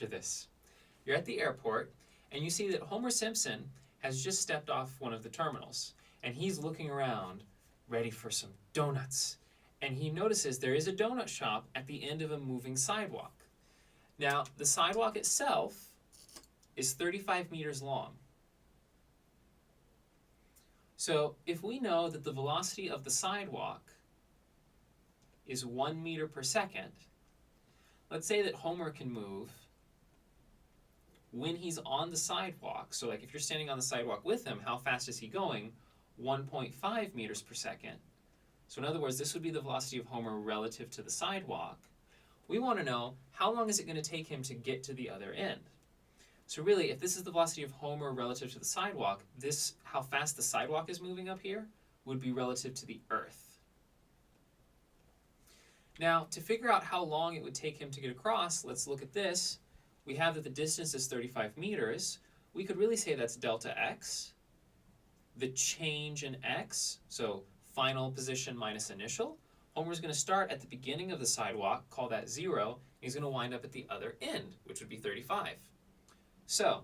picture this. You're at the airport, and you see that Homer Simpson has just stepped off one of the terminals, and he's looking around, ready for some donuts. And he notices there is a donut shop at the end of a moving sidewalk. Now, the sidewalk itself is 35 meters long. So if we know that the velocity of the sidewalk is 1 meter per second, let's say that Homer can move when he's on the sidewalk. So like if you're standing on the sidewalk with him, how fast is he going? 1.5 meters per second. So in other words, this would be the velocity of Homer relative to the sidewalk. We want to know how long is it going to take him to get to the other end. So really, if this is the velocity of Homer relative to the sidewalk, this, how fast the sidewalk is moving up here, would be relative to the Earth. Now, to figure out how long it would take him to get across, let's look at this. We have that the distance is 35 meters. We could really say that's delta x, the change in x, so final position minus initial. Homer's going to start at the beginning of the sidewalk, call that 0, and he's going to wind up at the other end, which would be 35. So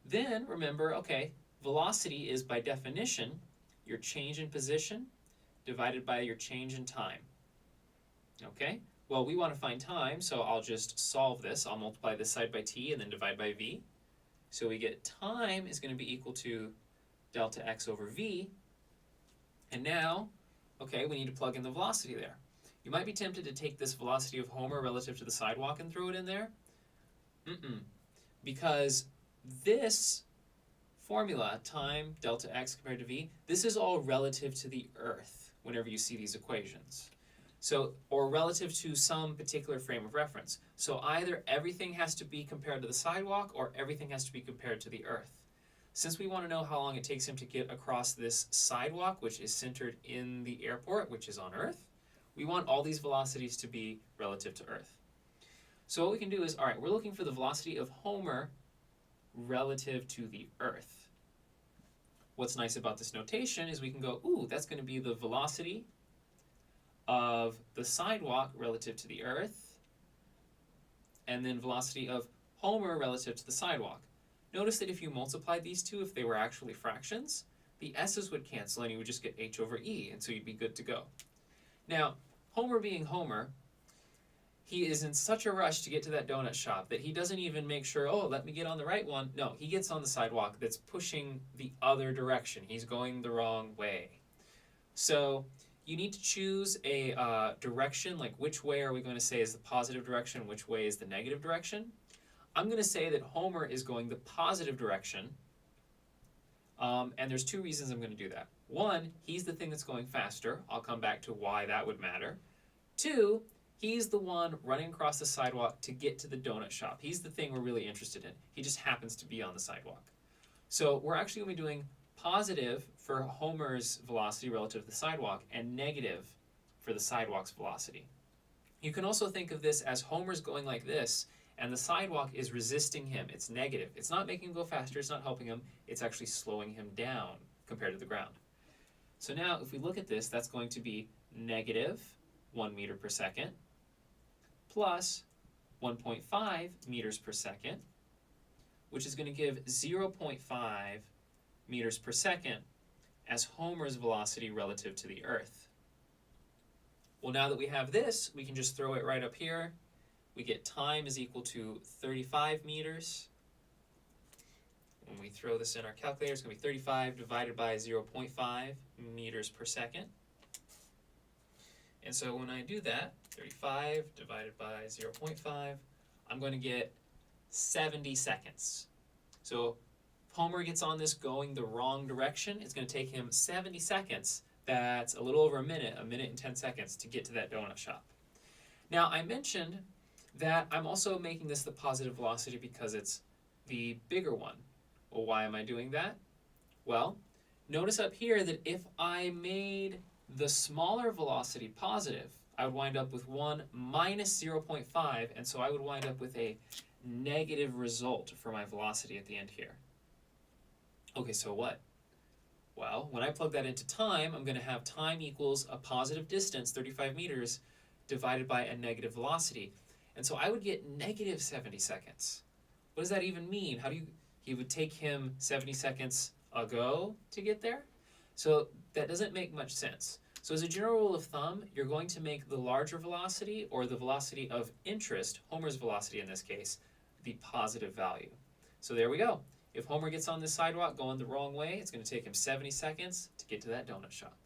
then remember, okay, velocity is by definition your change in position divided by your change in time. Okay, well we want to find time, so I'll just solve this. I'll multiply this side by t and then divide by v. So we get time is going to be equal to delta x over v. And now, okay, we need to plug in the velocity there. You might be tempted to take this velocity of Homer relative to the sidewalk and throw it in there. Because this formula, time delta x compared to v, this is all relative to the Earth whenever you see these equations. So, or relative to some particular frame of reference. So either everything has to be compared to the sidewalk or everything has to be compared to the Earth. Since we want to know how long it takes him to get across this sidewalk, which is centered in the airport, which is on Earth, we want all these velocities to be relative to Earth. So what we can do is, all right, we're looking for the velocity of Homer relative to the Earth. What's nice about this notation is we can go, ooh, that's going to be the velocity of the sidewalk relative to the Earth, and then velocity of Homer relative to the sidewalk. Notice that if you multiply these two, if they were actually fractions, the s's would cancel and you would just get h over e, and so you'd be good to go. Now, Homer being Homer, he is in such a rush to get to that donut shop that he doesn't even make sure, oh, let me get on the right one. No, he gets on the sidewalk that's pushing the other direction. He's going the wrong way. So you need to choose a direction, like which way are we going to say is the positive direction, which way is the negative direction. I'm going to say that Homer is going the positive direction, and there's two reasons I'm going to do that. One, he's the thing that's going faster. I'll come back to why that would matter. Two, he's the one running across the sidewalk to get to the donut shop. He's the thing we're really interested in. He just happens to be on the sidewalk. So we're actually going to be doing positive for Homer's velocity relative to the sidewalk and negative for the sidewalk's velocity. You can also think of this as Homer's going like this, and the sidewalk is resisting him. It's negative. It's not making him go faster. It's not helping him. It's actually slowing him down compared to the ground. So now if we look at this, that's going to be negative 1 meter per second plus 1.5 meters per second, which is going to give 0.5 meters per second as Homer's velocity relative to the Earth. Well, now that we have this, we can just throw it right up here. We get time is equal to 35 meters. When we throw this in our calculator, it's going to be 35 divided by 0.5 meters per second. And so when I do that, 35 divided by 0.5, I'm going to get 70 seconds. So if Homer gets on this going the wrong direction, it's going to take him 70 seconds. That's a little over a minute and 10 seconds to get to that donut shop. Now I mentioned that I'm also making this the positive velocity because it's the bigger one. Well, why am I doing that? Well, notice up here that if I made the smaller velocity positive, I would wind up with 1 minus 0.5, and so I would wind up with a negative result for my velocity at the end here. Okay, so what? Well, when I plug that into time, I'm going to have time equals a positive distance, 35 meters, divided by a negative velocity. And so I would get negative 70 seconds. What does that even mean? He would take him 70 seconds ago to get there? So that doesn't make much sense. So as a general rule of thumb, you're going to make the larger velocity, or the velocity of interest, Homer's velocity in this case, the positive value. So there we go. If Homer gets on this sidewalk going the wrong way, it's going to take him 70 seconds to get to that donut shop.